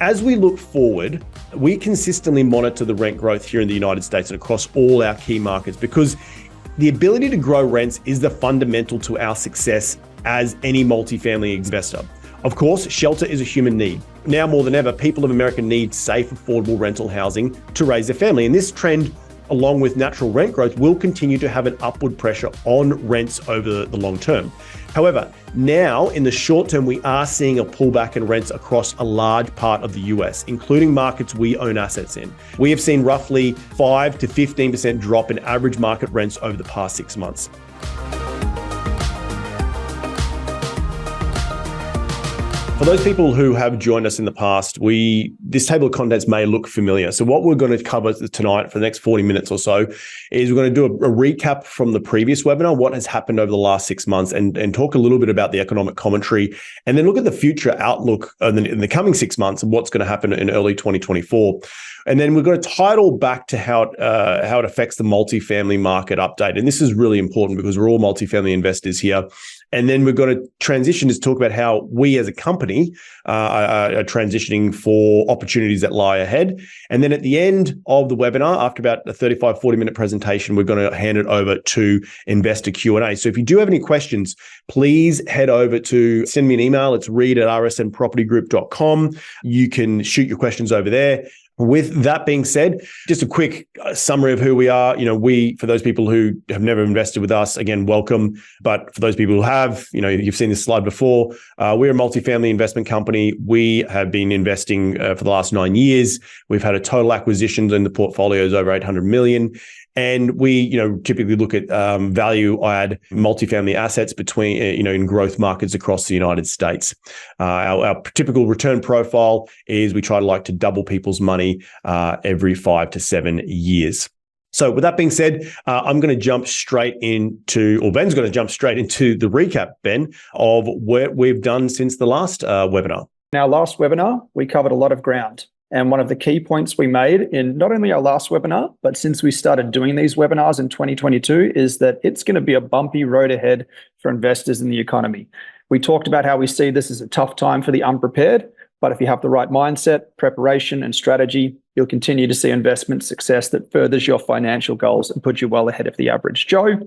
As we look forward, we consistently monitor the rent growth here in the United States and across all our key markets because the ability to grow rents is the fundamental to our success as any multifamily investor. Of course, shelter is a human need. Now more than ever, people of America need safe, affordable rental housing to raise their family. And this trend, along with natural rent growth, will continue to have an upward pressure on rents over the long term. However, now in the short term, we are seeing a pullback in rents across a large part of the US, including markets we own assets in. We have seen roughly 5 to 15% drop in average market rents over the past 6 months. For those people who have joined us in the past, this table of contents may look familiar. So what we're going to cover tonight for the next 40 minutes or so is we're going to do a recap from the previous webinar, what has happened over the last 6 months, and talk a little bit about the economic commentary, and then look at the future outlook in the coming 6 months and what's going to happen in early 2024. And then we're going to tie it all back to how it affects the multifamily market update. And this is really important because we're all multifamily investors here. And then we're going to transition to talk about how we as a company are transitioning for opportunities that lie ahead. And then at the end of the webinar, after about a 35, 40-minute presentation, we're going to hand it over to investor Q&A. So if you do have any questions, please head over to send me an email. It's reid@rsnpropertygroup.com. You can shoot your questions over there. With that being said, just a quick summary of who we are. For those people who have never invested with us, again, welcome. But for those people who have, you've seen this slide before. We're a multifamily investment company. We have been investing for the last 9 years. We've had a total acquisitions in the portfolios over 800 million. And we, typically look at value add multifamily assets between, in growth markets across the United States. Our typical return profile is we try to double people's money every 5 to 7 years. So with that being said, Ben's going to jump straight into the recap, Ben, of what we've done since the last webinar. In our last webinar, we covered a lot of ground. And one of the key points we made in not only our last webinar, but since we started doing these webinars in 2022, is that it's going to be a bumpy road ahead for investors in the economy. We talked about how we see this as a tough time for the unprepared, but if you have the right mindset, preparation, and strategy, you'll continue to see investment success that furthers your financial goals and puts you well ahead of the average Joe.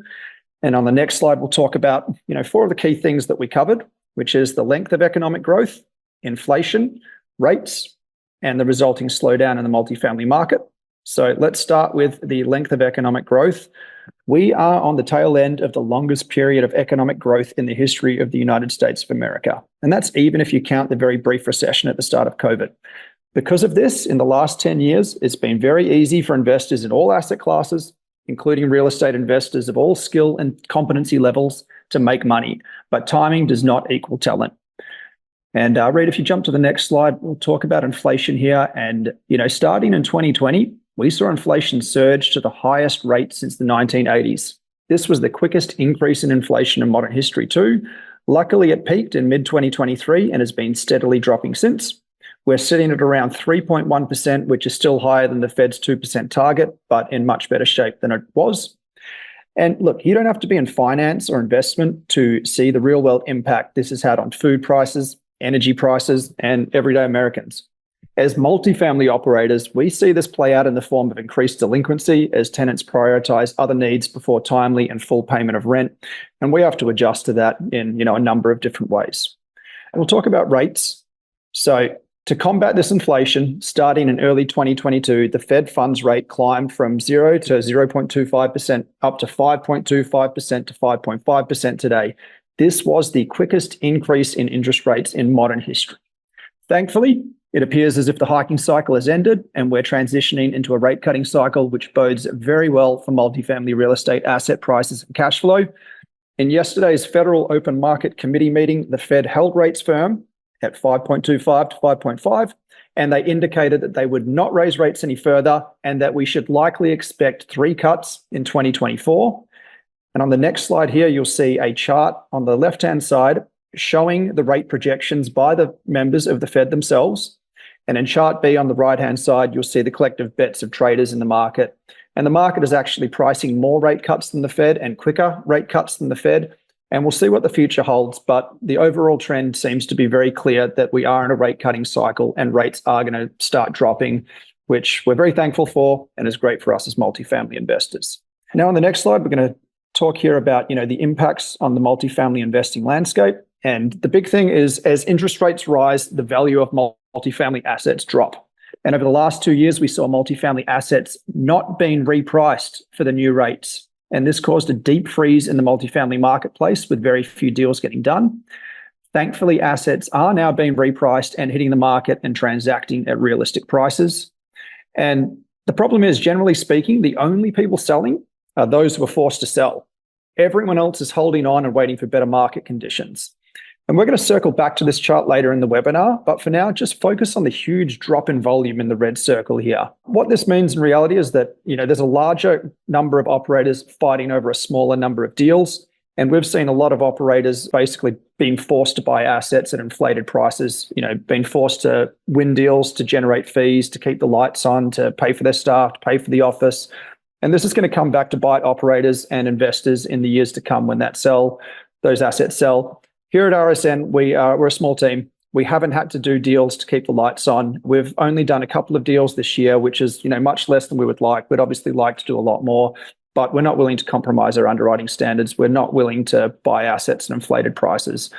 And on the next slide, we'll talk about 4 of the key things that we covered, which is the length of economic growth, inflation, rates, and the resulting slowdown in the multifamily market. So let's start with the length of economic growth. We are on the tail end of the longest period of economic growth in the history of the United States of America. And that's even if you count the very brief recession at the start of COVID. Because of this, in the last 10 years, it's been very easy for investors in all asset classes, including real estate investors of all skill and competency levels, to make money. But timing does not equal talent. And Reid, if you jump to the next slide, we'll talk about inflation here. And, starting in 2020, we saw inflation surge to the highest rate since the 1980s. This was the quickest increase in inflation in modern history too. Luckily, it peaked in mid-2023 and has been steadily dropping since. We're sitting at around 3.1%, which is still higher than the Fed's 2% target, but in much better shape than it was. And look, you don't have to be in finance or investment to see the real world impact this has had on food prices, energy prices, and everyday Americans. As multifamily operators, we see this play out in the form of increased delinquency as tenants prioritize other needs before timely and full payment of rent. And we have to adjust to that in a number of different ways. And we'll talk about rates. So to combat this inflation, starting in early 2022, the Fed funds rate climbed from 0 to 0.25% up to 5.25% to 5.5% today. This was the quickest increase in interest rates in modern history. Thankfully, it appears as if the hiking cycle has ended and we're transitioning into a rate cutting cycle, which bodes very well for multifamily real estate asset prices and cash flow. In yesterday's Federal Open Market Committee meeting, the Fed held rates firm at 5.25 to 5.5, and they indicated that they would not raise rates any further and that we should likely expect 3 cuts in 2024. And on the next slide here, you'll see a chart on the left-hand side showing the rate projections by the members of the Fed themselves. And in chart B on the right-hand side, you'll see the collective bets of traders in the market. And the market is actually pricing more rate cuts than the Fed and quicker rate cuts than the Fed. And we'll see what the future holds. But the overall trend seems to be very clear that we are in a rate cutting cycle and rates are going to start dropping, which we're very thankful for and is great for us as multifamily investors. Now, on the next slide, we're going to talk here about, the impacts on the multifamily investing landscape. And the big thing is, as interest rates rise, the value of multifamily assets drop. And over the last 2 years, we saw multifamily assets not being repriced for the new rates. And this caused a deep freeze in the multifamily marketplace with very few deals getting done. Thankfully, assets are now being repriced and hitting the market and transacting at realistic prices. And the problem is, generally speaking, the only people selling are those who are forced to sell. Everyone else is holding on and waiting for better market conditions. And we're going to circle back to this chart later in the webinar, but for now, just focus on the huge drop in volume in the red circle here. What this means in reality is that, there's a larger number of operators fighting over a smaller number of deals. And we've seen a lot of operators basically being forced to buy assets at inflated prices, being forced to win deals to generate fees, to keep the lights on, to pay for their staff, to pay for the office. And this is going to come back to bite operators and investors in the years to come when those assets sell. Here at RSN, we're a small team. We haven't had to do deals to keep the lights on. We've only done a couple of deals this year, which is much less than we would like. We'd obviously like to do a lot more, but we're not willing to compromise our underwriting standards. We're not willing to buy assets at inflated prices.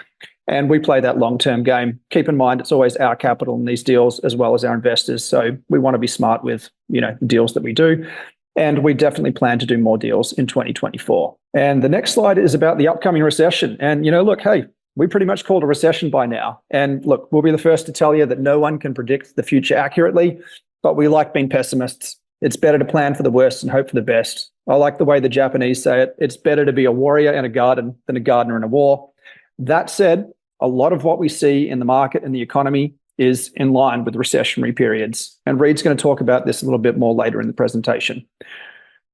And we play that long-term game. Keep in mind, it's always our capital in these deals as well as our investors. So we want to be smart with the deals that we do. And we definitely plan to do more deals in 2024. And the next slide is about the upcoming recession. And look, hey, we pretty much called a recession by now. And look, we'll be the first to tell you that no one can predict the future accurately, but we like being pessimists. It's better to plan for the worst and hope for the best. I like the way the Japanese say it. It's better to be a warrior in a garden than a gardener in a war. That said, a lot of what we see in the market and the economy is in line with recessionary periods. And Reed's going to talk about this a little bit more later in the presentation.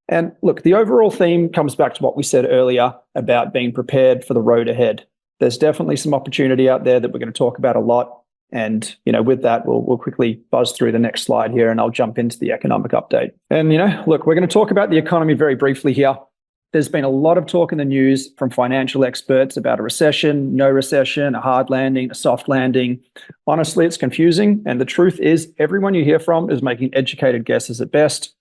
And look, the overall theme comes back to what we said earlier about being prepared for the road ahead. There's definitely some opportunity out there that we're going to talk about a lot. And, with that, we'll quickly buzz through the next slide here and I'll jump into the economic update. And, look, we're going to talk about the economy very briefly here. There's been a lot of talk in the news from financial experts about a recession, no recession, a hard landing, a soft landing. Honestly, it's confusing. And the truth is, everyone you hear from is making educated guesses at best.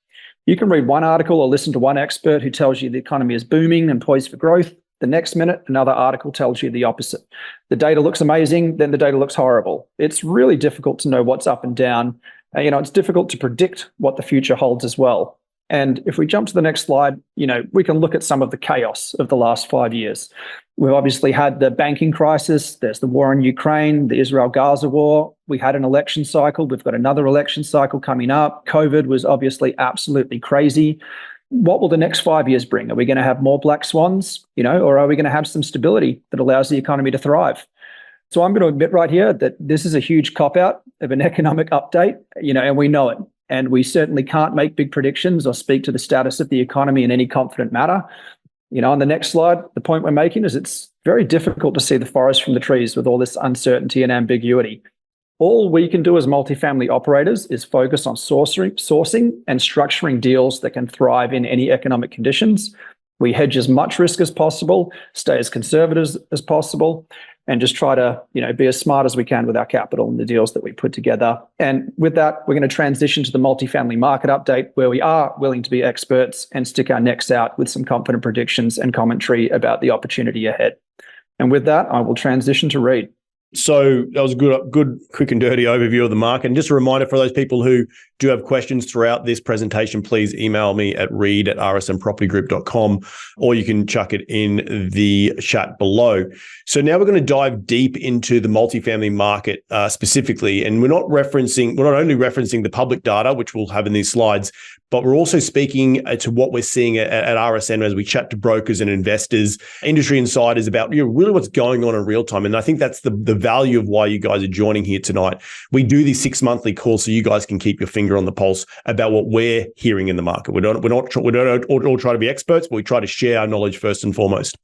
You can read one article or listen to one expert who tells you the economy is booming and poised for growth. The next minute, another article tells you the opposite. The data looks amazing, then the data looks horrible. It's really difficult to know what's up and down. It's difficult to predict what the future holds as well. And if we jump to the next slide, we can look at some of the chaos of the last 5 years. We've obviously had the banking crisis. There's the war in Ukraine, the Israel-Gaza war. We had an election cycle. We've got another election cycle coming up. COVID was obviously absolutely crazy. What will the next 5 years bring? Are we going to have more black swans, or are we going to have some stability that allows the economy to thrive? So I'm going to admit right here that this is a huge cop-out of an economic update, and we know it. And we certainly can't make big predictions or speak to the status of the economy in any confident manner. On the next slide, the point we're making is it's very difficult to see the forest from the trees with all this uncertainty and ambiguity. All we can do as multifamily operators is focus on sourcing and structuring deals that can thrive in any economic conditions. We hedge as much risk as possible, stay as conservative as possible, and just try to, be as smart as we can with our capital and the deals that we put together. And with that, we're going to transition to the multifamily market update, where we are willing to be experts and stick our necks out with some confident predictions and commentary about the opportunity ahead. And with that, I will transition to Reed. So that was a good, quick and dirty overview of the market. And just a reminder for those people who do have questions throughout this presentation, please email me at reed@rsnpropertygroup.com, or you can chuck it in the chat below. So now we're going to dive deep into the multifamily market specifically. And we're not only referencing the public data, which we'll have in these slides, but we're also speaking to what we're seeing at RSN as we chat to brokers and investors, industry insiders about really what's going on in real time. And I think that's the value of why you guys are joining here tonight. We do these 6 monthly calls so you guys can keep your finger on the pulse about what we're hearing in the market. We don't all try to be experts, but we try to share our knowledge first and foremost.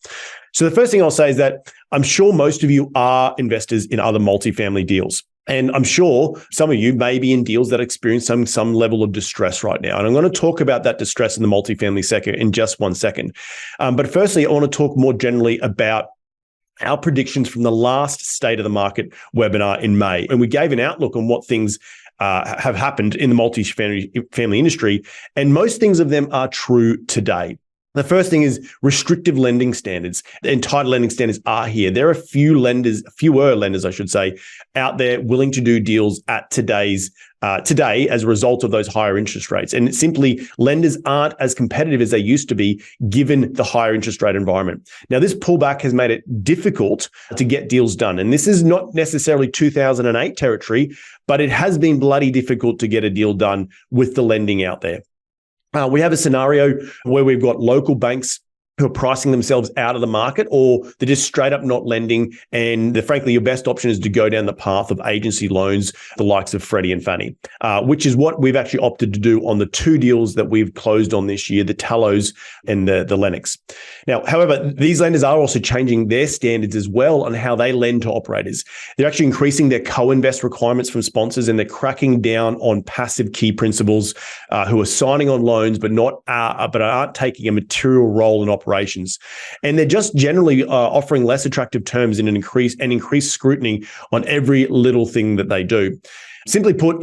So the first thing I'll say is that I'm sure most of you are investors in other multifamily deals. And I'm sure some of you may be in deals that experience some level of distress right now. And I'm going to talk about that distress in the multifamily sector in just 1 second. But firstly, I want to talk more generally about our predictions from the last State of the Market webinar in May. And we gave an outlook on what things have happened in the multifamily industry. And most things of them are true today. The first thing is restrictive lending standards and tighter lending standards are here. There are fewer lenders, I should say, out there willing to do deals at today as a result of those higher interest rates. And simply, lenders aren't as competitive as they used to be given the higher interest rate environment. Now, this pullback has made it difficult to get deals done. And this is not necessarily 2008 territory, but it has been bloody difficult to get a deal done with the lending out there. We have a scenario where we've got local banks who are pricing themselves out of the market, or they're just straight up not lending. And frankly, your best option is to go down the path of agency loans, the likes of Freddie and Fannie, which is what we've actually opted to do on the two deals that we've closed on this year, the Tallows and the Lennox. Now, however, these lenders are also changing their standards as well on how they lend to operators. They're actually increasing their co-invest requirements from sponsors, and they're cracking down on passive key principals who are signing on loans but aren't taking a material role in operations. And they're just generally offering less attractive terms and increased scrutiny on every little thing that they do. Simply put,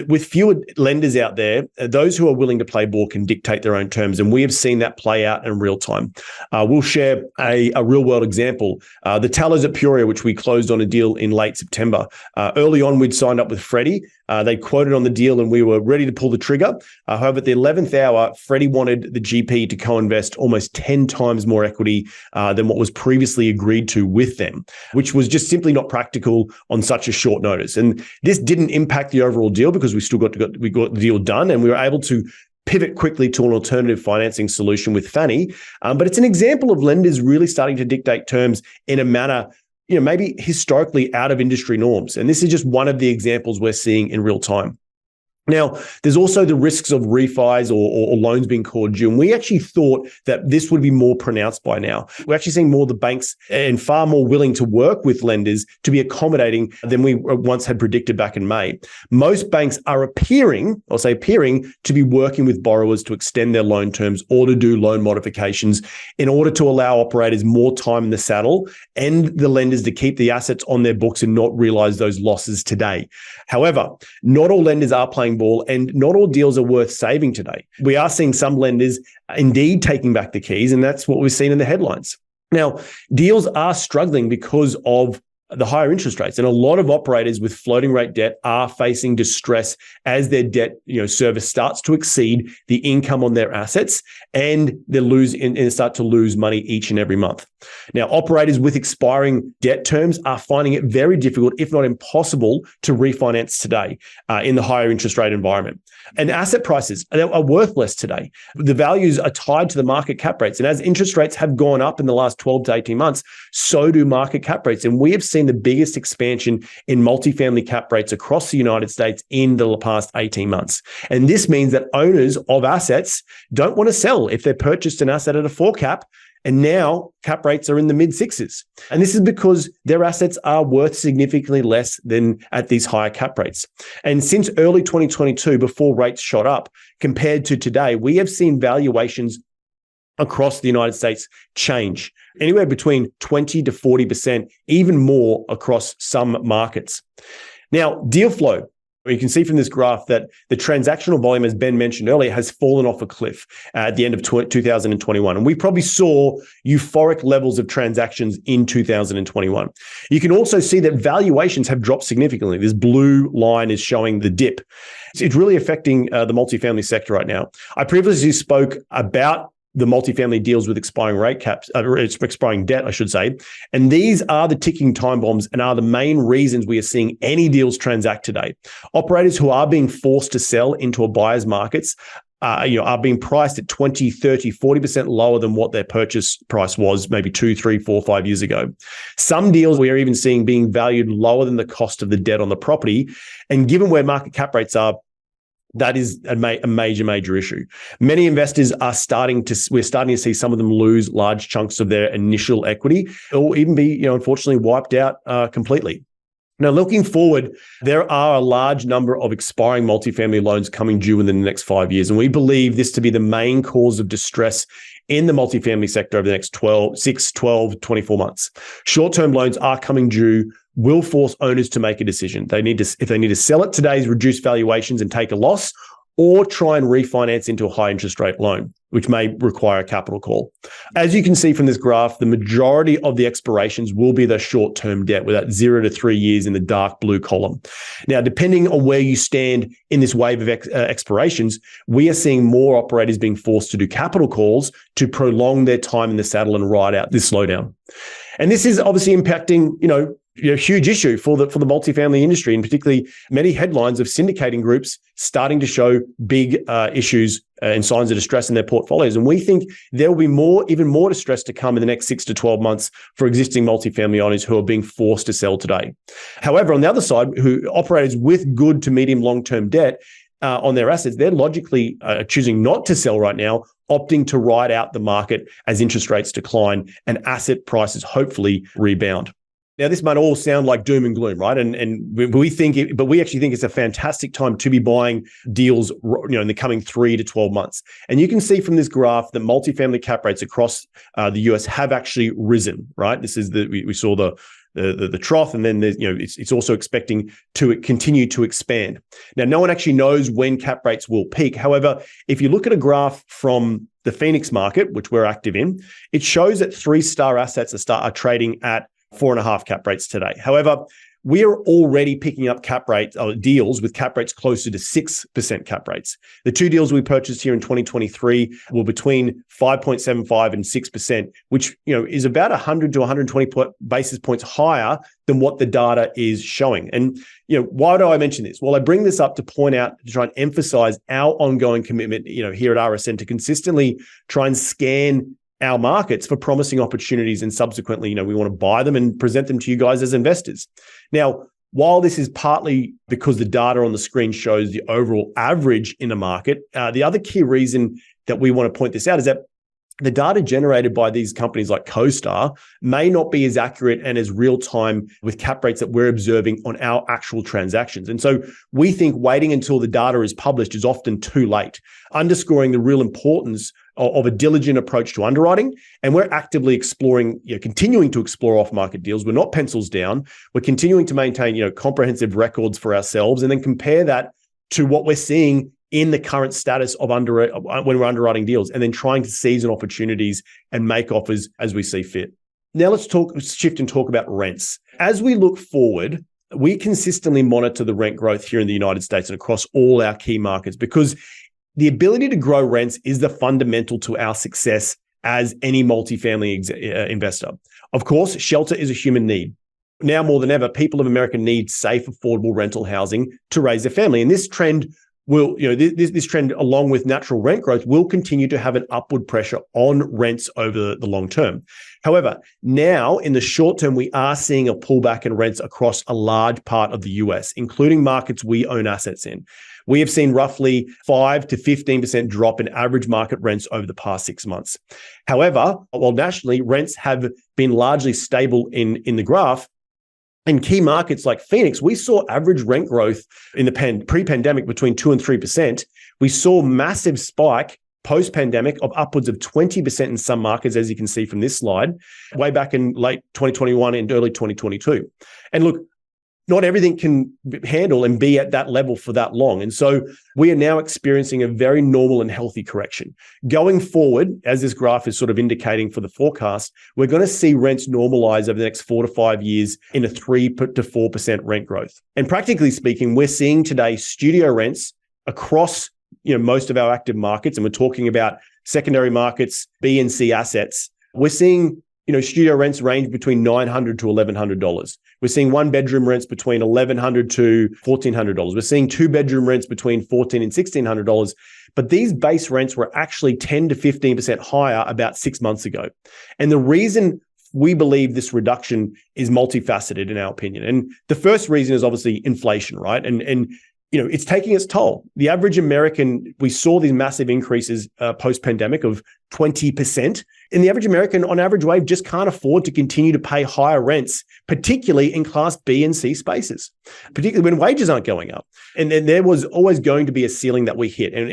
with fewer lenders out there, those who are willing to play ball can dictate their own terms. And we have seen that play out in real time. We'll share a real world example. The Tallows at Peoria, which we closed on a deal in late September. Early on, we'd signed up with Freddie. They quoted on the deal and we were ready to pull the trigger. However, at the 11th hour, Freddie wanted the GP to co-invest almost 10 times more equity than what was previously agreed to with them, which was just simply not practical on such a short notice. And this didn't impact the overall deal because we got the deal done and we were able to pivot quickly to an alternative financing solution with Fannie. But it's an example of lenders really starting to dictate terms in a manner maybe historically out of industry norms. And this is just one of the examples we're seeing in real time. Now, there's also the risks of refis or loans being called due. And we actually thought that this would be more pronounced by now. We're actually seeing more of the banks and far more willing to work with lenders to be accommodating than we once had predicted back in May. Most banks are appearing to be working with borrowers to extend their loan terms or to do loan modifications in order to allow operators more time in the saddle and the lenders to keep the assets on their books and not realize those losses today. However, not all lenders are playing ball and not all deals are worth saving today. We are seeing some lenders indeed taking back the keys, and that's what we've seen in the headlines. Now, deals are struggling because of the higher interest rates, and a lot of operators with floating rate debt are facing distress as their debt service starts to exceed the income on their assets, and they start to lose money each and every month. Now, operators with expiring debt terms are finding it very difficult, if not impossible, to refinance today in the higher interest rate environment. And asset prices are worthless today. The values are tied to the market cap rates, and as interest rates have gone up in the last 12 to 18 months, so do market cap rates. And we have seen the biggest expansion in multifamily cap rates across the United States in the past 18 months. And this means that owners of assets don't want to sell if they've purchased an asset at a 4 cap, and now cap rates are in the mid 6s. And this is because their assets are worth significantly less than at these higher cap rates. And since early 2022, before rates shot up, compared to today, we have seen valuations across the United States change anywhere between 20 to 40%, even more across some markets. Now, deal flow. You can see from this graph that the transactional volume, as Ben mentioned earlier, has fallen off a cliff at the end of 2021. And we probably saw euphoric levels of transactions in 2021. You can also see that valuations have dropped significantly. This blue line is showing the dip. It's really affecting the multifamily sector right now. I previously spoke about the multifamily deals with expiring rate caps, expiring debt, I should say. And these are the ticking time bombs and are the main reasons we are seeing any deals transact today. Operators who are being forced to sell into a buyer's markets are being priced at 20, 30, 40% lower than what their purchase price was maybe 2, 3, 4, 5 years ago. Some deals we are even seeing being valued lower than the cost of the debt on the property. And given where market cap rates are, that is a major issue. Many investors we're starting to see some of them lose large chunks of their initial equity or even be, unfortunately wiped out completely. Now, looking forward, there are a large number of expiring multifamily loans coming due within the next 5 years. And we believe this to be the main cause of distress in the multifamily sector over the next 24 months. Short-term loans are coming due, will force owners to make a decision. If they need to sell at today's reduced valuations and take a loss, or try and refinance into a high interest rate loan, which may require a capital call. As you can see from this graph, the majority of the expirations will be the short-term debt, with that 0 to 3 years in the dark blue column. Now, depending on where you stand in this wave of expirations, we are seeing more operators being forced to do capital calls to prolong their time in the saddle and ride out this slowdown. And this is obviously impacting, huge issue for the multifamily industry, and particularly many headlines of syndicating groups starting to show big issues and signs of distress in their portfolios. And we think there will be even more distress to come in the next 6 to 12 months for existing multifamily owners who are being forced to sell today. However, on the other side, who operators with good to medium long-term debt on their assets, they're logically choosing not to sell right now, opting to ride out the market as interest rates decline and asset prices hopefully rebound. Now, this might all sound like doom and gloom, right? But we actually think it's a fantastic time to be buying deals, in the coming 3 to 12 months. And you can see from this graph that multifamily cap rates across the US have actually risen, right? This is we saw the trough, and then it's also expecting to continue to expand. Now, no one actually knows when cap rates will peak. However, if you look at a graph from the Phoenix market, which we're active in, it shows that 3-star assets are trading at 4.5 cap rates today. However, we are already picking up cap rates deals with cap rates closer to 6% cap rates. The 2 deals we purchased here in 2023 were between 5.75 and 6%, which is about 100 to 120 basis points higher than what the data is showing. And why do I mention this? Well, I bring this up to point out, to try and emphasize our ongoing commitment, here at RSN, to consistently try and scan our markets for promising opportunities, and subsequently, we want to buy them and present them to you guys as investors. Now, while this is partly because the data on the screen shows the overall average in the market, the other key reason that we want to point this out is that the data generated by these companies like CoStar may not be as accurate and as real time with cap rates that we're observing on our actual transactions. And so we think waiting until the data is published is often too late, underscoring the real importance of a diligent approach to underwriting. And we're actively exploring, continuing to explore off-market deals. We're not pencils down. We're continuing to maintain, comprehensive records for ourselves, and then compare that to what we're seeing in the current status of when we're underwriting deals, and then trying to seize on opportunities and make offers as we see fit. Now let's shift and talk about rents. As we look forward, we consistently monitor the rent growth here in the United States and across all our key markets, because the ability to grow rents is the fundamental to our success as any multifamily investor. Of course, shelter is a human need. Now more than ever, people of America need safe, affordable rental housing to raise their family. And this trend this trend, along with natural rent growth, will continue to have an upward pressure on rents over the long term. However, now in the short term, we are seeing a pullback in rents across a large part of the US, including markets we own assets in. We have seen roughly 5 to 15% drop in average market rents over the past 6 months. However, while nationally rents have been largely stable in the graph, in key markets like Phoenix, we saw average rent growth in the pre-pandemic between 2 and 3%. We saw massive spike post-pandemic of upwards of 20% in some markets, as you can see from this slide, way back in late 2021 and early 2022. And look, not everything can handle and be at that level for that long. And so we are now experiencing a very normal and healthy correction. Going forward, as this graph is sort of indicating for the forecast, we're going to see rents normalize over the next 4 to 5 years in a 3 to 4% rent growth. And practically speaking, we're seeing today studio rents across most of our active markets, and we're talking about secondary markets, B and C assets. We're seeing studio rents range between $900 to $1,100. We're seeing 1-bedroom rents between $1,100 to $1,400. We're seeing 2-bedroom rents between $1,400 and $1,600. But these base rents were actually 10 to 15% higher about 6 months ago. And the reason we believe this reduction is multifaceted in our opinion. And the first reason is obviously inflation, right? And it's taking its toll. The average American, we saw these massive increases post-pandemic of 20%. And the average American on average wage just can't afford to continue to pay higher rents, particularly in Class B and C spaces, particularly when wages aren't going up. And then there was always going to be a ceiling that we hit. And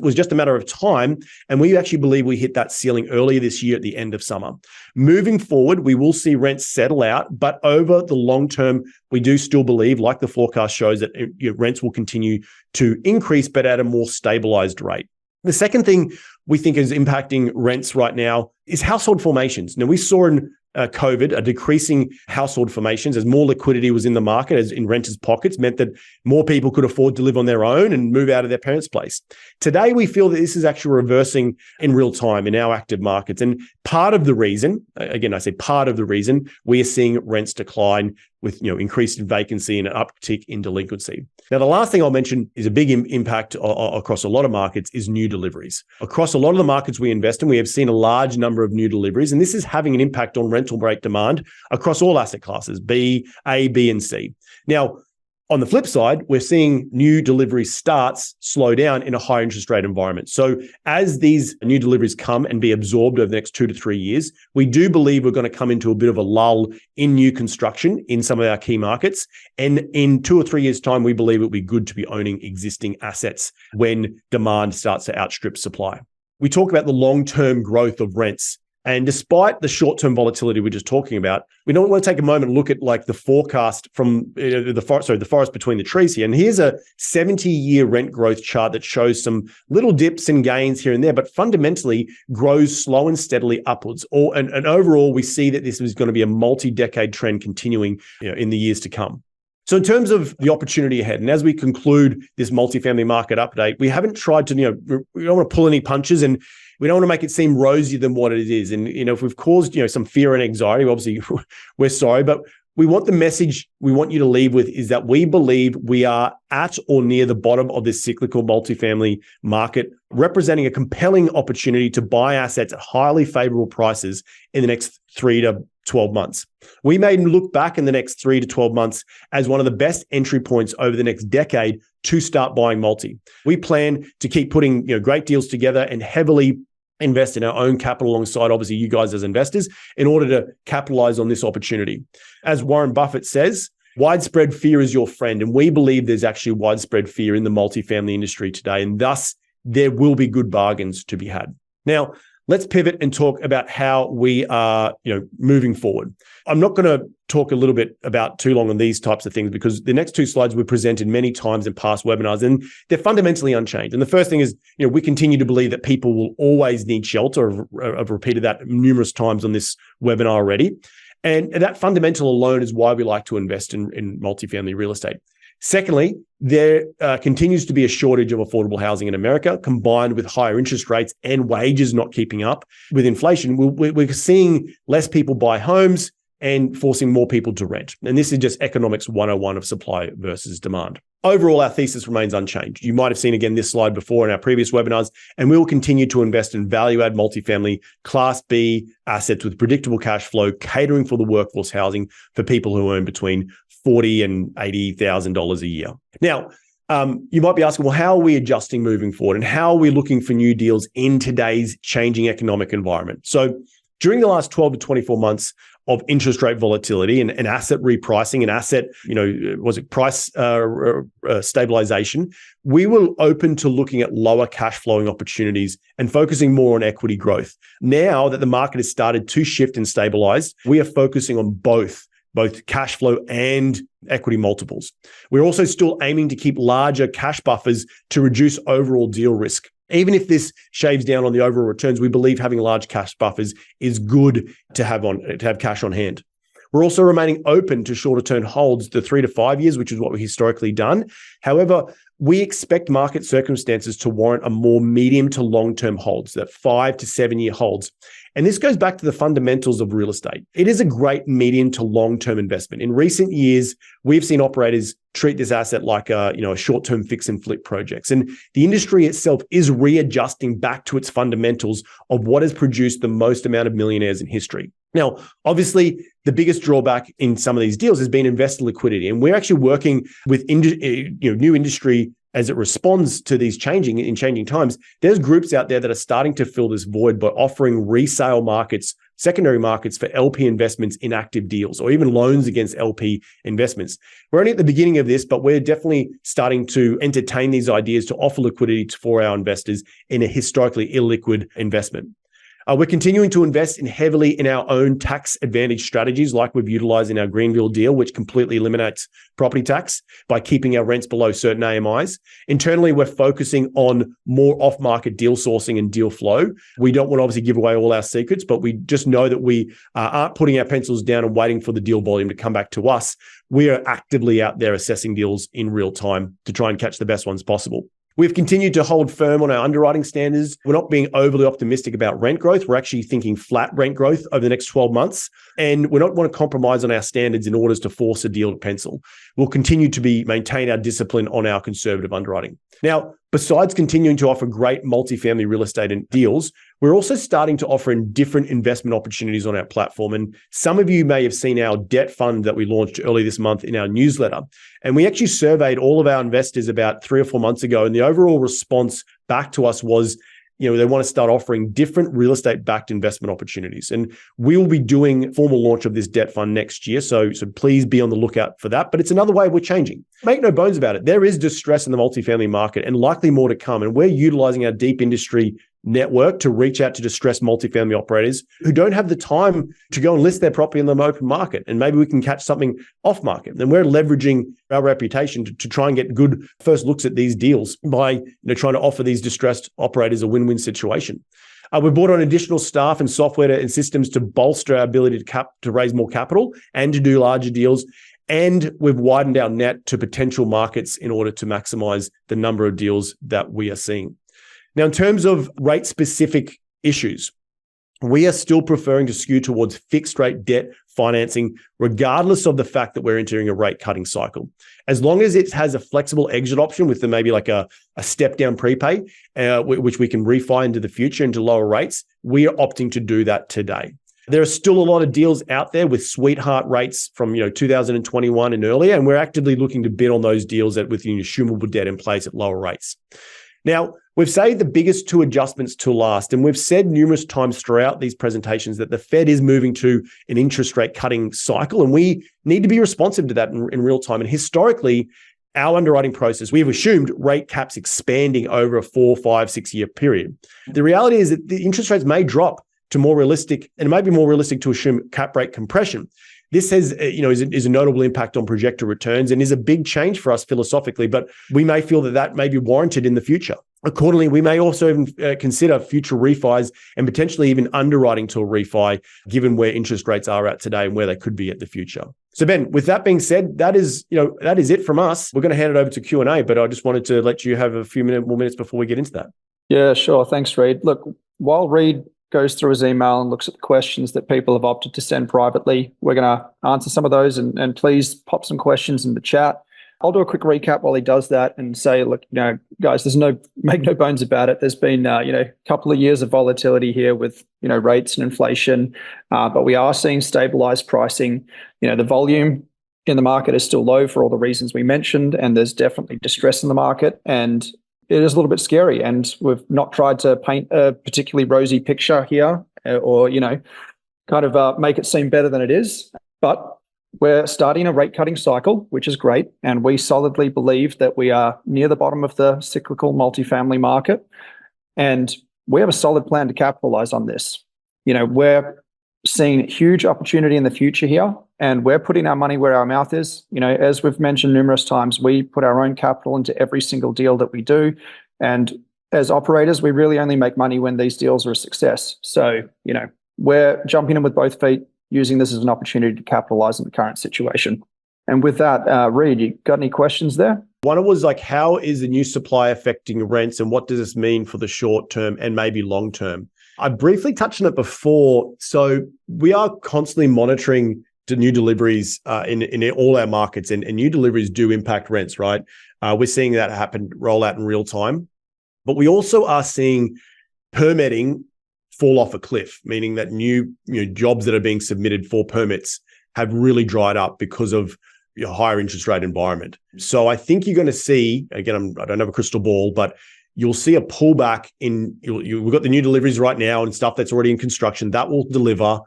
was just a matter of time. And we actually believe we hit that ceiling earlier this year at the end of summer. Moving forward, we will see rents settle out, but over the long term, we do still believe, like the forecast shows, that rents will continue to increase, but at a more stabilized rate. The second thing we think is impacting rents right now is household formations. Now, we saw in COVID a decreasing household formations as more liquidity was in the market, as in renters' pockets, meant that more people could afford to live on their own and move out of their parents' place. Today, we feel that this is actually reversing in real time in our active markets. And part of the reason, again, I say part of the reason, we are seeing rents decline with increased vacancy and an uptick in delinquency. Now, the last thing I'll mention is a big impact across a lot of markets is new deliveries. Across a lot of the markets we invest in, we have seen a large number of new deliveries, and this is having an impact on rental rate demand across all asset classes, A, B, and C. Now, on the flip side, we're seeing new delivery starts slow down in a high interest rate environment. So as these new deliveries come and be absorbed over the next 2 to 3 years, we do believe we're going to come into a bit of a lull in new construction in some of our key markets. And in 2 or 3 years' time, we believe it'll be good to be owning existing assets when demand starts to outstrip supply. We talk about the long-term growth of rents. And despite the short-term volatility we're just talking about, we don't want to take a moment and look at like the forecast from the forest between the trees here. And here's a 70-year rent growth chart that shows some little dips and gains here and there, but fundamentally grows slow and steadily upwards. And overall, we see that this is going to be a multi-decade trend continuing in the years to come. So in terms of the opportunity ahead, and as we conclude this multifamily market update, we haven't tried to, we don't want to pull any punches, and we don't want to make it seem rosier than what it is. And, if we've caused, some fear and anxiety, obviously we're sorry, but we want the message we want you to leave with is that we believe we are at or near the bottom of this cyclical multifamily market, representing a compelling opportunity to buy assets at highly favorable prices in the next 3 to 12 months. We may look back in the next 3 to 12 months as one of the best entry points over the next decade to start buying multi. We plan to keep putting great deals together and heavily invest in our own capital alongside, obviously, you guys as investors in order to capitalize on this opportunity. As Warren Buffett says, widespread fear is your friend. And we believe there's actually widespread fear in the multifamily industry today. And thus, there will be good bargains to be had. Now, let's pivot and talk about how we are, moving forward. I'm not going to talk a little bit about too long on these types of things because the next 2 slides we presented many times in past webinars and they're fundamentally unchanged. And the first thing is, we continue to believe that people will always need shelter. I've repeated that numerous times on this webinar already. And that fundamental alone is why we like to invest in multifamily real estate. Secondly, there continues to be a shortage of affordable housing in America, combined with higher interest rates and wages not keeping up with inflation. We're seeing less people buy homes and forcing more people to rent. And this is just economics 101 of supply versus demand. Overall, our thesis remains unchanged. You might have seen again this slide before in our previous webinars, and we will continue to invest in value-add multifamily Class B assets with predictable cash flow, catering for the workforce housing for people who earn between $40,000 and $80,000 a year. Now, you might be asking, well, how are we adjusting moving forward? And how are we looking for new deals in today's changing economic environment? So during the last 12 to 24 months of interest rate volatility and asset repricing and asset, price stabilization, we were open to looking at lower cash flowing opportunities and focusing more on equity growth. Now that the market has started to shift and stabilize, we are focusing on both cash flow and equity multiples. We're also still aiming to keep larger cash buffers to reduce overall deal risk. Even if this shaves down on the overall returns, we believe having large cash buffers is good to have cash on hand. We're also remaining open to shorter term holds, the 3 to 5 years, which is what we've historically done. However, we expect market circumstances to warrant a more medium to long-term holds, that 5 to 7 year holds. And this goes back to the fundamentals of real estate. It is a great medium to long-term investment. In recent years, we've seen operators treat this asset like a short-term fix and flip projects. And the industry itself is readjusting back to its fundamentals of what has produced the most amount of millionaires in history. Now, obviously, the biggest drawback in some of these deals has been investor liquidity. And we're actually working with new industry as it responds to these changing times, there's groups out there that are starting to fill this void by offering resale markets, secondary markets for LP investments in active deals, or even loans against LP investments. We're only at the beginning of this, but we're definitely starting to entertain these ideas to offer liquidity for our investors in a historically illiquid investment. We're continuing to invest heavily in our own tax advantage strategies, like we've utilized in our Greenville deal, which completely eliminates property tax by keeping our rents below certain AMIs. Internally, we're focusing on more off-market deal sourcing and deal flow. We don't want to obviously give away all our secrets, but we just know that we aren't putting our pencils down and waiting for the deal volume to come back to us. We are actively out there assessing deals in real time to try and catch the best ones possible. We've continued to hold firm on our underwriting standards. We're not being overly optimistic about rent growth. We're actually thinking flat rent growth over the next 12 months. And we don't want to compromise on our standards in order to force a deal to pencil. We'll continue to maintain our discipline on our conservative underwriting. Now, besides continuing to offer great multifamily real estate and deals, we're also starting to offer in different investment opportunities on our platform. And some of you may have seen our debt fund that we launched early this month in our newsletter. And we actually surveyed all of our investors about 3 or 4 months ago. And the overall response back to us was, they want to start offering different real estate backed investment opportunities. And we will be doing formal launch of this debt fund next year. So please be on the lookout for that. But it's another way we're changing. Make no bones about it. There is distress in the multifamily market and likely more to come. And we're utilizing our deep industry network to reach out to distressed multifamily operators who don't have the time to go and list their property in the open market. And maybe we can catch something off market. And we're leveraging our reputation to try and get good first looks at these deals by trying to offer these distressed operators a win-win situation. We brought on additional staff and software and systems to bolster our ability to raise more capital and to do larger deals. And we've widened our net to potential markets in order to maximize the number of deals that we are seeing. Now, in terms of rate-specific issues, we are still preferring to skew towards fixed-rate debt financing, regardless of the fact that we're entering a rate-cutting cycle. As long as it has a flexible exit option with maybe like a step-down prepay, which we can refi into the future into lower rates, we are opting to do that today. There are still a lot of deals out there with sweetheart rates from 2021 and earlier, and we're actively looking to bid on those deals with assumable debt in place at lower rates. Now, we've saved the biggest 2 adjustments to last, and we've said numerous times throughout these presentations that the Fed is moving to an interest rate cutting cycle, and we need to be responsive to that in real time. And historically, our underwriting process, we have assumed rate caps expanding over a 4, 5, 6 year period. The reality is that the interest rates may drop to more realistic, and it might be more realistic to assume cap rate compression. This has, is a notable impact on projected returns and is a big change for us philosophically, but we may feel that may be warranted in the future. Accordingly, we may also even consider future refis and potentially even underwriting to a refi, given where interest rates are at today and where they could be at the future. So Ben, with that being said, that is it from us. We're going to hand it over to Q&A, but I just wanted to let you have a few more minutes before we get into that. Yeah, sure. Thanks, Reed. Look, while Reed goes through his email and looks at the questions that people have opted to send privately, we're going to answer some of those, and please pop some questions in the chat. I'll do a quick recap while he does that and say, look, guys, make no bones about it. There's been, a couple of years of volatility here with, rates and inflation, but we are seeing stabilized pricing. The volume in the market is still low for all the reasons we mentioned, and there's definitely distress in the market, and it is a little bit scary. And we've not tried to paint a particularly rosy picture here or, make it seem better than it is, but we're starting a rate cutting cycle, which is great. And we solidly believe that we are near the bottom of the cyclical multifamily market. And we have a solid plan to capitalize on this. We're seeing huge opportunity in the future here, and we're putting our money where our mouth is. As we've mentioned numerous times, we put our own capital into every single deal that we do. And as operators, we really only make money when these deals are a success. So, we're jumping in with both feet, using this as an opportunity to capitalize on the current situation. And with that, Reed, you got any questions there? One was like, how is the new supply affecting rents, and what does this mean for the short term and maybe long term? I briefly touched on it before. So we are constantly monitoring the new deliveries in all our markets, and new deliveries do impact rents, right? We're seeing that roll out in real time. But we also are seeing permitting fall off a cliff, meaning that new jobs that are being submitted for permits have really dried up because of higher interest rate environment. So I think you're going to see, again, I don't have a crystal ball, but you'll see a pullback we've got the new deliveries right now and stuff that's already in construction that will deliver,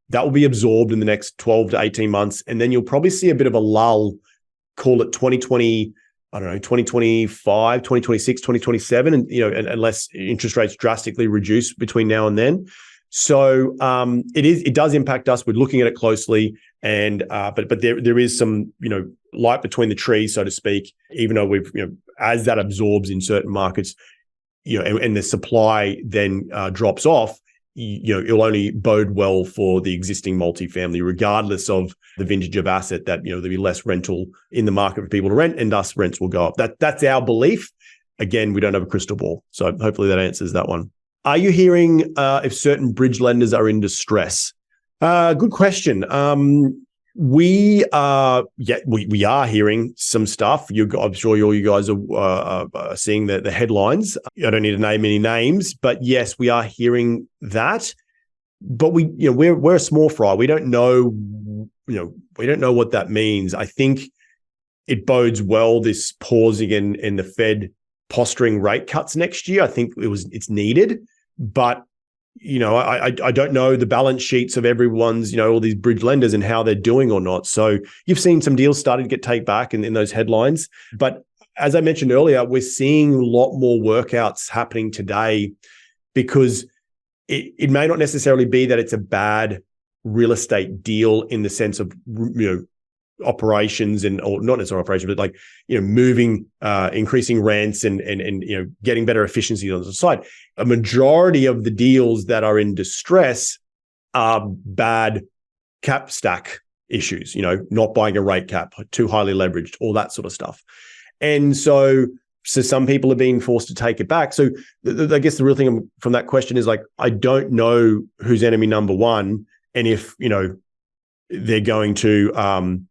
that will be absorbed in the next 12 to 18 months. And then you'll probably see a bit of a lull, call it 2020, 2025, 2026, 2027, and unless interest rates drastically reduce between now and then. So it does impact us. We're looking at it closely, and but there is some light between the trees, so to speak. Even though we've as that absorbs in certain markets, and the supply then drops off, it'll only bode well for the existing multifamily, regardless of the vintage of asset. That there'll be less rental in the market for people to rent, and thus rents will go up. That's our belief. Again, we don't have a crystal ball, so hopefully that answers that one. Are you hearing if certain bridge lenders are in distress? Good question. We are hearing some stuff. I'm sure all you guys are seeing the headlines. I don't need to name any names, but yes, we are hearing that. But we're a small fry. We don't know. We don't know what that means. I think it bodes well, this pausing in the Fed posturing rate cuts next year. I think it's needed. But I don't know the balance sheets of everyone's, all these bridge lenders and how they're doing or not. So you've seen some deals starting to get take back in those headlines. But as I mentioned earlier, we're seeing a lot more workouts happening today, because it may not necessarily be that it's a bad real estate deal in the sense of operations or not necessarily operations, but like moving, increasing rents and getting better efficiency on the side. A majority of the deals that are in distress are bad cap stack issues. Not buying a rate cap, too highly leveraged, all that sort of stuff. And so some people are being forced to take it back. So I guess the real thing from that question is, like, I don't know who's enemy number one, and if they're going to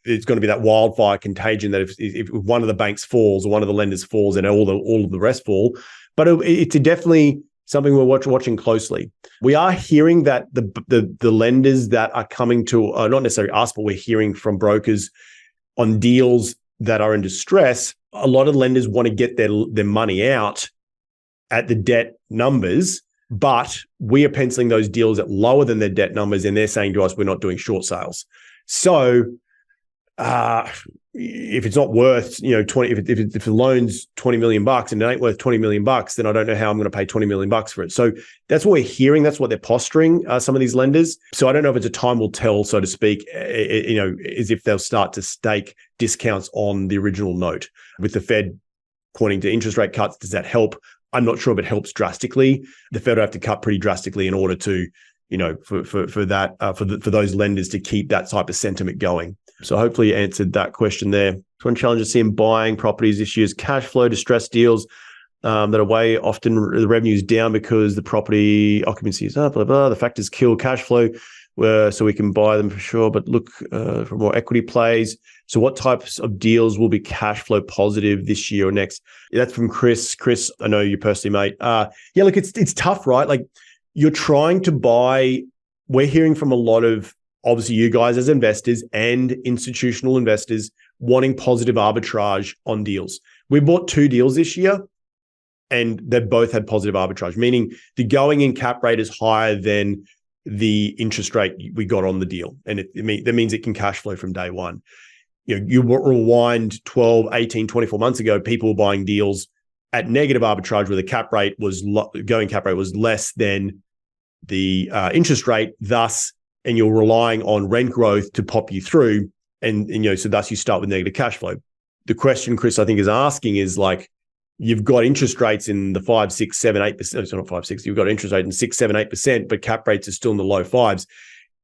it's going to be that wildfire contagion that if one of the banks falls or one of the lenders falls, and all of the rest fall. But it's definitely something we're watching closely. We are hearing that the lenders that are coming to, not necessarily us, but we're hearing from brokers on deals that are in distress. A lot of lenders want to get their money out at the debt numbers, but we are penciling those deals at lower than their debt numbers, and they're saying to us, we're not doing short sales. So if it's not worth, 20, if the loan's $20 million and it ain't worth $20 million, then I don't know how I'm going to pay $20 million for it. So that's what we're hearing. That's what they're posturing, some of these lenders. So I don't know if it's a time will tell, so to speak, as if they'll start to stake discounts on the original note. With the Fed pointing to interest rate cuts, does that help? I'm not sure if it helps drastically. The Fed will have to cut pretty drastically in order to, for those lenders to keep that type of sentiment going. So hopefully you answered that question there. One challenge I see in buying properties this year is cash flow distressed deals that are way often the revenue is down because the property occupancy is up, blah, blah. The factors kill cash flow, so we can buy them for sure, but look for more equity plays. So what types of deals will be cash flow positive this year or next? That's from Chris. Chris, I know you personally, mate. Look, it's tough, right? Like, you're trying to buy, we're hearing from a lot of, obviously, you guys as investors and institutional investors wanting positive arbitrage on deals. We bought 2 deals this year, and they both had positive arbitrage, meaning the going in cap rate is higher than the interest rate we got on the deal. And that means it can cash flow from day one. You rewind 12, 18, 24 months ago, people were buying deals at negative arbitrage where the cap rate was going cap rate was less than the interest rate, and you're relying on rent growth to pop you through, and so thus you start with negative cash flow. The question Chris, I think, is asking is, like, you've got interest rates in the 5, 6, 7, 8%. It's not 5, 6. You've got interest rate in 6, 7, 8%, but cap rates are still in the low 5s.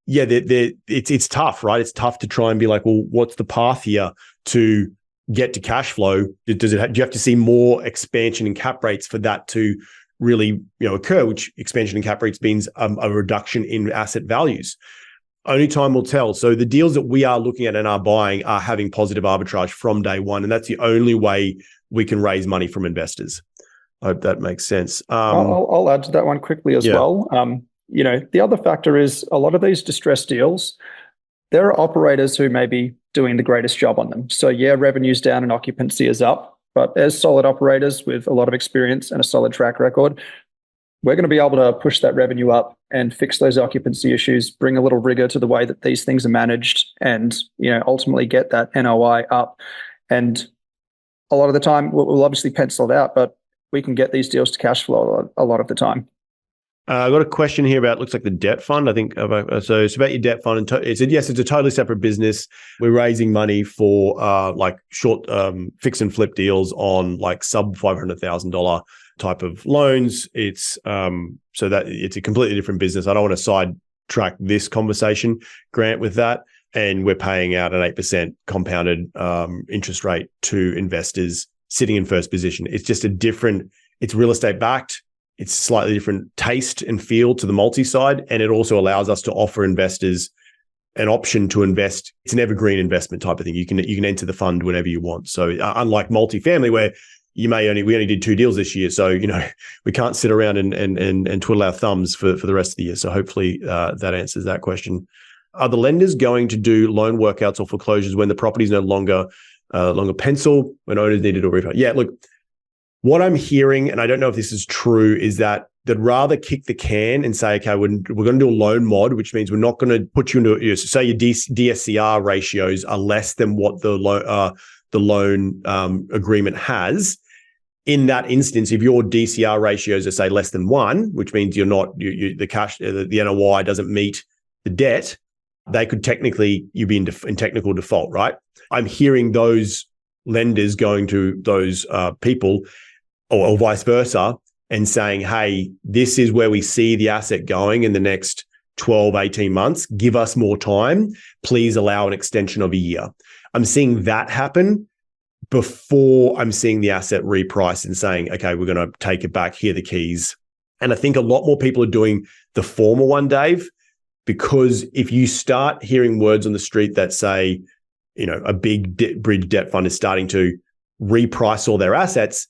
Yeah, it's tough, right? It's tough to try and be like, well, what's the path here to get to cash flow? Do you have to see more expansion in cap rates for that to really occur? Which expansion in cap rates means a reduction in asset values. Only time will tell. So the deals that we are looking at and are buying are having positive arbitrage from day one, and that's the only way we can raise money from investors. I hope that makes sense. I'll add to that one quickly as well. The other factor is a lot of these distressed deals, there are operators who may be doing the greatest job on them. So yeah, revenue's down and occupancy is up, but as solid operators with a lot of experience and a solid track record, we're going to be able to push that revenue up and fix those occupancy issues, bring a little rigor to the way that these things are managed, and ultimately get that NOI up. And a lot of the time, we'll obviously pencil it out, but we can get these deals to cash flow a lot of the time. I've got a question here about, looks like the debt fund. I think, so it's about your debt fund. And it said, yes, it's a totally separate business. We're raising money for like short fix and flip deals on like sub $500,000 type of loans. It's so that it's a completely different business. I don't want to sidetrack this conversation, Grant, with that. And we're paying out an 8% compounded interest rate to investors sitting in first position. It's just it's real estate backed. It's slightly different taste and feel to the multi side. And it also allows us to offer investors an option to invest. It's an evergreen investment type of thing. You can enter the fund whenever you want. So unlike multifamily, where we only did 2 deals this year. So, we can't sit around and twiddle our thumbs for the rest of the year. So hopefully that answers that question. Are the lenders going to do loan workouts or foreclosures when the property is no longer pencil, when owners needed to refi? Yeah, look, what I'm hearing, and I don't know if this is true, is that they'd rather kick the can and say, okay, we're going to do a loan mod, which means we're not going to put you into, say your DSCR ratios are less than what the loan agreement has. In that instance, if your DCR ratios are, say, less than 1, which means the NOI doesn't meet the debt, they could you'd be in technical default, right? I'm hearing those lenders going to those people or vice versa and saying, hey, this is where we see the asset going in the next 12, 18 months. Give us more time. Please allow an extension of a year. I'm seeing that happen before I'm seeing the asset reprice and saying, okay, we're going to take it back. Here are the keys. And I think a lot more people are doing the former one, Dave, because if you start hearing words on the street that say, a big bridge debt fund is starting to reprice all their assets,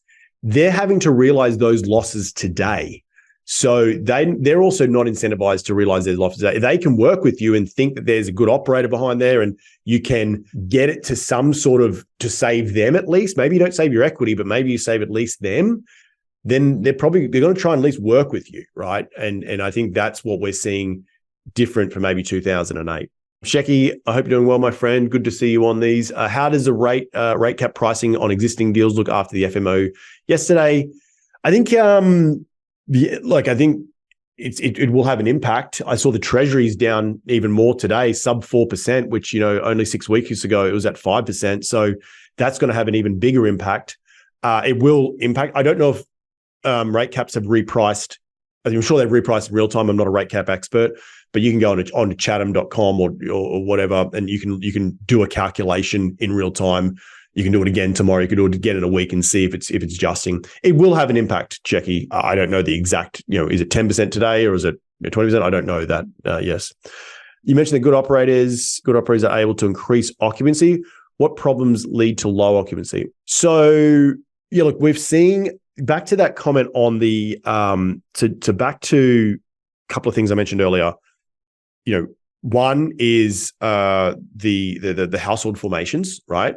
they're having to realize those losses today. So they're also not incentivized to realize their losses. If they can work with you and think that there's a good operator behind there and you can get it to some sort of, to save them at least, maybe you don't save your equity, but maybe you save at least them, then they're going to try and at least work with you, right? And I think that's what we're seeing different from maybe 2008. Shecky, I hope you're doing well, my friend. Good to see you on these. How does the rate cap pricing on existing deals look after the FMO yesterday? I think, I think it will have an impact. I saw the Treasury's down even more today, sub 4%, which only 6 weeks ago it was at 5%. So that's going to have an even bigger impact. It will impact. I don't know if rate caps have repriced. I'm sure they've repriced in real time. I'm not a rate cap expert, but you can go on to chatham.com or whatever, and you can do a calculation in real time. You can do it again tomorrow. You can do it again in a week and see if it's adjusting. It will have an impact, Checky. I don't know the exact, is it 10% today or is it 20%? I don't know that. Yes. You mentioned that good operators are able to increase occupancy. What problems lead to low occupancy? So, yeah, look, we've seen, back to that comment on the back to a couple of things I mentioned earlier. One is the household formations, right?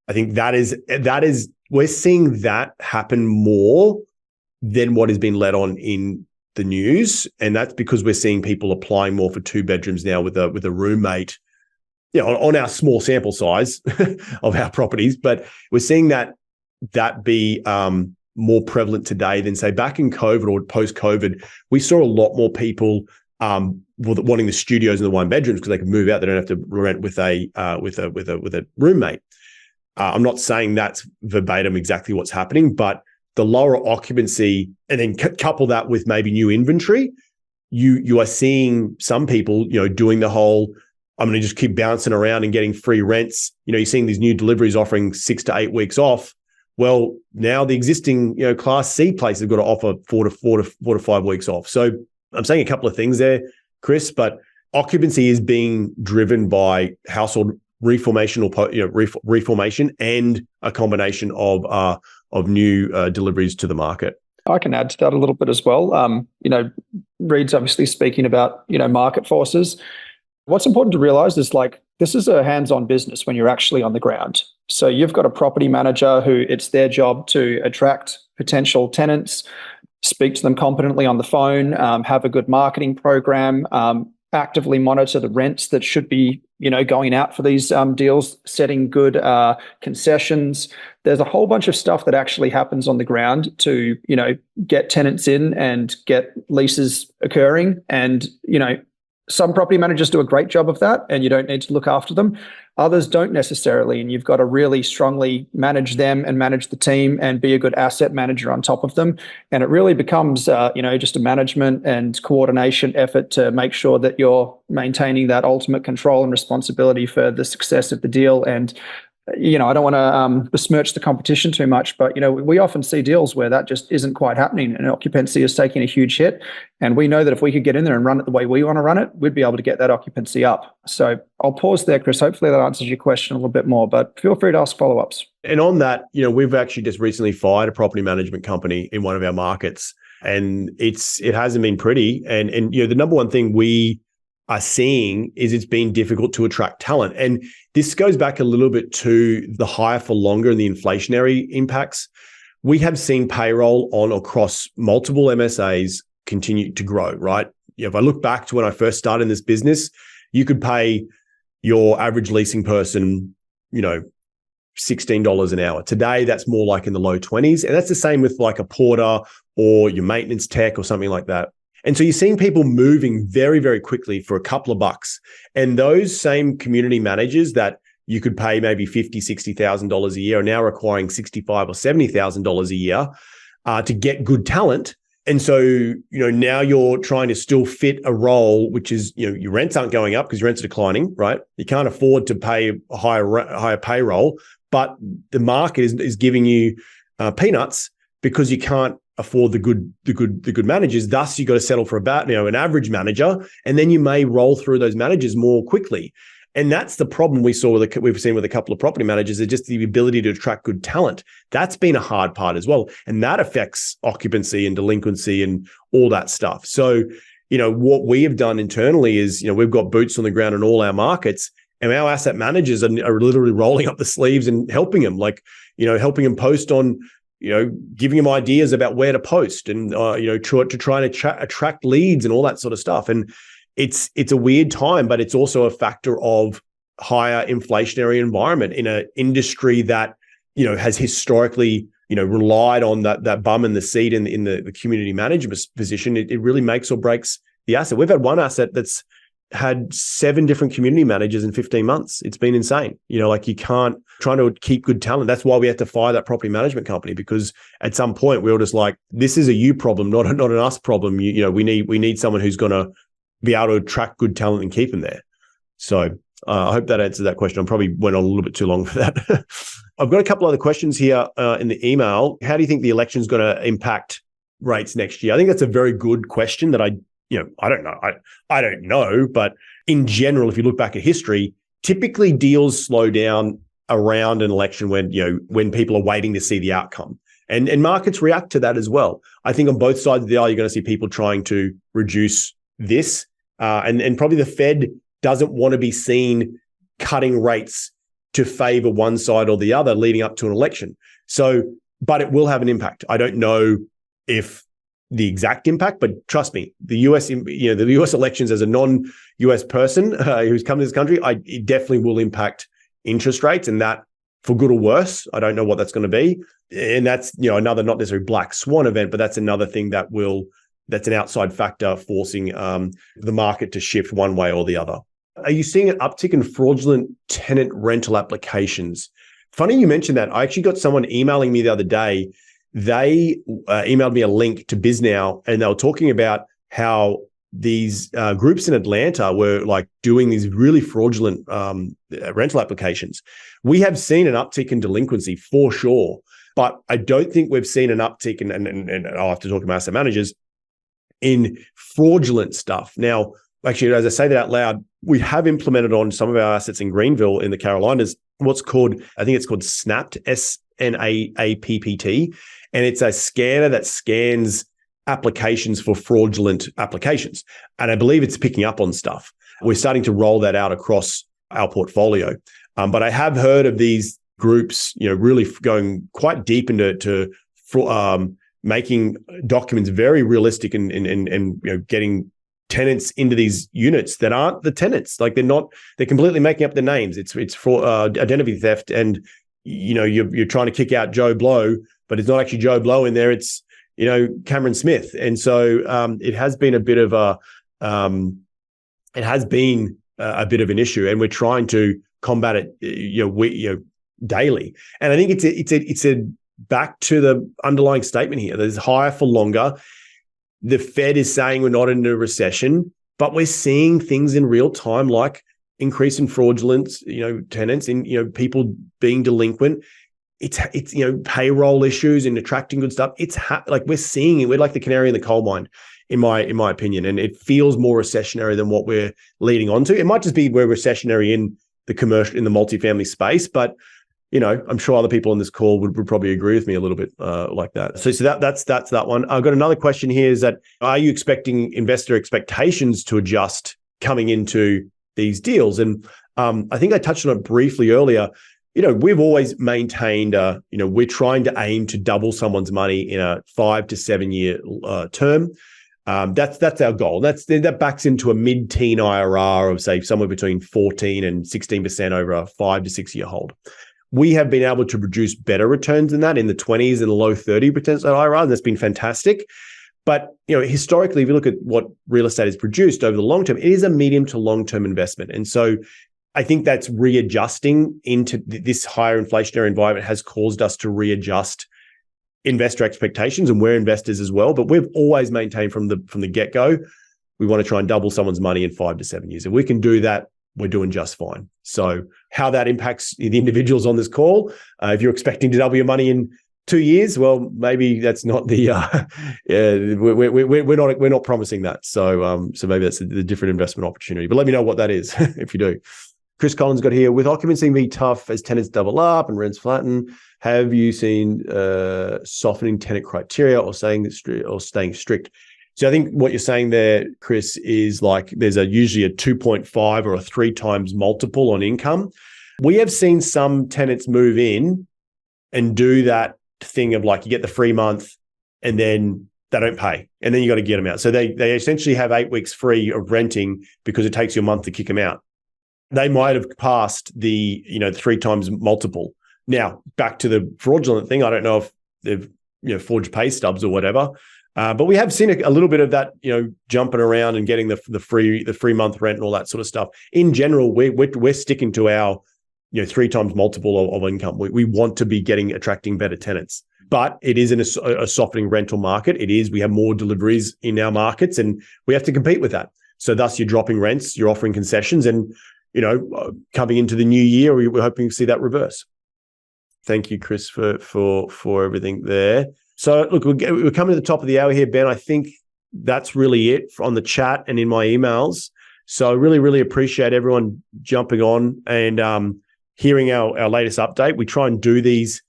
I think that is we're seeing that happen more than what has been led on in the news, and that's because we're seeing people applying more for 2 bedrooms now with a roommate. On our small sample size of our properties, but we're seeing that be more prevalent today than, say, back in COVID or post-COVID. We saw a lot more people wanting the studios and the 1 bedrooms because they can move out. They don't have to rent with a roommate. I'm not saying that's verbatim exactly what's happening, but the lower occupancy and then couple that with maybe new inventory, you are seeing some people, doing the whole, I'm going to just keep bouncing around and getting free rents. You're seeing these new deliveries offering 6 to 8 weeks off. Well, now the existing, Class C places have got to offer 4 to 5 weeks off. So I'm saying a couple of things there, Chris, but occupancy is being driven by household reformation or reformation and a combination of new deliveries to the market. I can add to that a little bit as well. Reed's obviously speaking about, market forces. What's important to realize is This is a hands-on business when you're actually on the ground. So you've got a property manager who it's their job to attract potential tenants, speak to them competently on the phone, have a good marketing program, actively monitor the rents that should be, going out for these deals, setting good concessions. There's a whole bunch of stuff that actually happens on the ground to, get tenants in and get leases occurring. And, some property managers do a great job of that and you don't need to look after them. Others don't necessarily, and you've got to really strongly manage them and manage the team and be a good asset manager on top of them. And it really becomes, just a management and coordination effort to make sure that you're maintaining that ultimate control and responsibility for the success of the deal. And I don't want to besmirch the competition too much, but, we often see deals where that just isn't quite happening and occupancy is taking a huge hit. And we know that if we could get in there and run it the way we want to run it, we'd be able to get that occupancy up. So I'll pause there, Chris. Hopefully that answers your question a little bit more, but feel free to ask follow-ups. And on that, we've actually just recently fired a property management company in one of our markets, and it hasn't been pretty. And the number one thing we are seeing is it's been difficult to attract talent. And this goes back a little bit to the higher for longer and the inflationary impacts. We have seen payroll on across multiple MSAs continue to grow, right? If I look back to when I first started in this business, you could pay your average leasing person, $16 an hour. Today, that's more like in the low 20s. And that's the same with like a porter or your maintenance tech or something like that. And so you're seeing people moving very, very quickly for a couple of bucks. And those same community managers that you could pay maybe $50,000, $60,000 a year are now requiring $65,000 or $70,000 a year to get good talent. And so, now you're trying to still fit a role, which is, your rents aren't going up because your rents are declining, right? You can't afford to pay a higher payroll, but the market is giving you peanuts because you can't afford the good managers. Thus, you got to settle for about an average manager, and then you may roll through those managers more quickly. And that's the problem we've seen with a couple of property managers, is just the ability to attract good talent. That's been a hard part as well, and that affects occupancy and delinquency and all that stuff. So, what we have done internally is, we've got boots on the ground in all our markets, and our asset managers are literally rolling up the sleeves and helping them, helping them post on, giving them ideas about where to post and, to try and attract leads and all that sort of stuff. And it's a weird time, but it's also a factor of higher inflationary environment in an industry that, has historically, relied on that bum in the seat in the community management position. It really makes or breaks the asset. We've had one asset that's had 7 different community managers in 15 months. It's been insane. You can't trying to keep good talent. That's why we had to fire that property management company, because at some point we were just like, this is a you problem, not an us problem. We need someone who's going to be able to attract good talent and keep them there. So I hope that answers that question. I probably went on a little bit too long for that. I've got a couple other questions here in the email. How do you think the election is going to impact rates next year? I think that's a very good question that I don't know. I don't know, but in general, if you look back at history, typically deals slow down around an election when people are waiting to see the outcome. And markets react to that as well. I think on both sides of the aisle, you're going to see people trying to reduce this. And probably the Fed doesn't want to be seen cutting rates to favor one side or the other leading up to an election. So, but it will have an impact. I don't know if the exact impact, but trust me, the US elections, as a non-US person who's come to this country, it definitely will impact interest rates, and that for good or worse. I don't know what that's going to be. And that's, another not necessarily black swan event, but that's another thing that's an outside factor forcing the market to shift one way or the other. Are you seeing an uptick in fraudulent tenant rental applications? Funny you mentioned that. I actually got someone emailing me the other day. They emailed me a link to BizNow, and they were talking about how these groups in Atlanta were like doing these really fraudulent rental applications. We have seen an uptick in delinquency for sure, but I don't think we've seen an uptick and I'll have to talk to my asset managers in fraudulent stuff. Now, actually, as I say that out loud, we have implemented on some of our assets in Greenville in the Carolinas what's called, I think it's called Snapped, SNAAPPT. And it's a scanner that scans applications for fraudulent applications. And I believe it's picking up on stuff. We're starting to roll that out across our portfolio. But I have heard of these groups, really going quite deep into making documents very realistic and getting tenants into these units that aren't the tenants. Like they're completely making up the names. It's for identity theft, and you're trying to kick out Joe Blow, but it's not actually Joe Blow in there. It's Cameron Smith, and so it has been a bit of an issue, and we're trying to combat it daily. And I think it's a back to the underlying statement here. There's higher for longer. The Fed is saying we're not in a recession, but we're seeing things in real time like increase in fraudulent, tenants, in people being delinquent. It's payroll issues and attracting good stuff. It's like we're seeing it. We're like the canary in the coal mine, in my opinion, and it feels more recessionary than what we're leading on to. It might just be we're recessionary in the multifamily space, but I'm sure other people on this call would probably agree with me a little bit like that. So that's that one. I've got another question here: is that are you expecting investor expectations to adjust coming into these deals? And I think I touched on it briefly earlier. We've always maintained, we're trying to aim to double someone's money in a 5 to 7 year term. That's our goal. That backs into a mid-teen IRR of say somewhere between 14 and 16% over a 5 to 6 year hold. We have been able to produce better returns than that in the 20s and the low 30% IRR, and that's been fantastic. But historically, if you look at what real estate has produced over the long term, it is a medium to long term investment, and so I think that's readjusting into this higher inflationary environment has caused us to readjust investor expectations, and we're investors as well. But we've always maintained from the get go, we want to try and double someone's money in 5 to 7 years. If we can do that, we're doing just fine. So how that impacts the individuals on this call, if you're expecting to double your money in 2 years, well, maybe that's not the we're not promising that. So maybe that's the different investment opportunity. But let me know what that is if you do. Chris Collins got here: with occupancy being tough as tenants double up and rents flatten, have you seen softening tenant criteria or staying strict? So I think what you're saying there, Chris, is like there's usually a 2.5 or a 3 times multiple on income. We have seen some tenants move in and do that thing of like you get the free month and then they don't pay and then you got to get them out. So they essentially have 8 weeks free of renting because it takes you a month to kick them out. They might have passed the 3 times multiple. Now back to the fraudulent thing. I don't know if they've forged pay stubs or whatever. But we have seen a little bit of that, jumping around and getting the free month rent and all that sort of stuff. In general, we're sticking to our 3 times multiple of income. We want to be attracting better tenants, but it is in a softening rental market. We have more deliveries in our markets, and we have to compete with that. So thus, you're dropping rents, you're offering concessions, and coming into the new year, we're hoping to see that reverse. Thank you, Chris, for everything there. So look, we're coming to the top of the hour here, Ben. I think that's really it on the chat and in my emails. So I really, really appreciate everyone jumping on and hearing our latest update. We try and do these,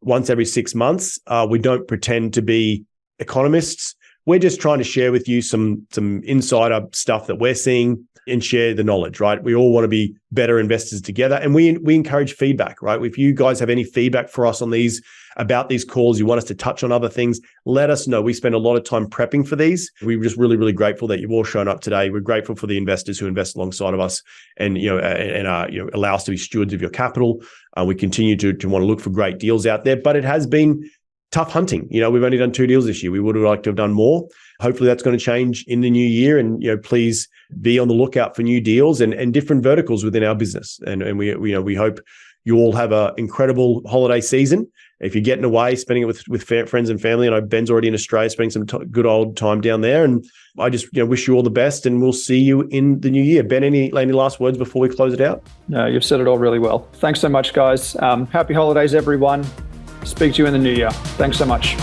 once every 6 months. We don't pretend to be economists. We're just trying to share with you some insider stuff that we're seeing and share the knowledge, right? We all want to be better investors together, and we encourage feedback, right? If you guys have any feedback for us on about these calls, you want us to touch on other things, let us know. We spend a lot of time prepping for these. We're just really, really grateful that you've all shown up today. We're grateful for the investors who invest alongside of us and allow us to be stewards of your capital. We continue to want to look for great deals out there, but it has been tough hunting. We've only done 2 deals this year. We would have liked to have done more. Hopefully that's going to change in the new year. And, please be on the lookout for new deals and different verticals within our business. And we hope you all have an incredible holiday season. If you're getting away, spending it with friends and family, I know Ben's already in Australia, spending some good old time down there. And I just wish you all the best, and we'll see you in the new year. Ben, any last words before we close it out? No, you've said it all really well. Thanks so much, guys. Happy holidays, everyone. Speak to you in the new year. Thanks so much.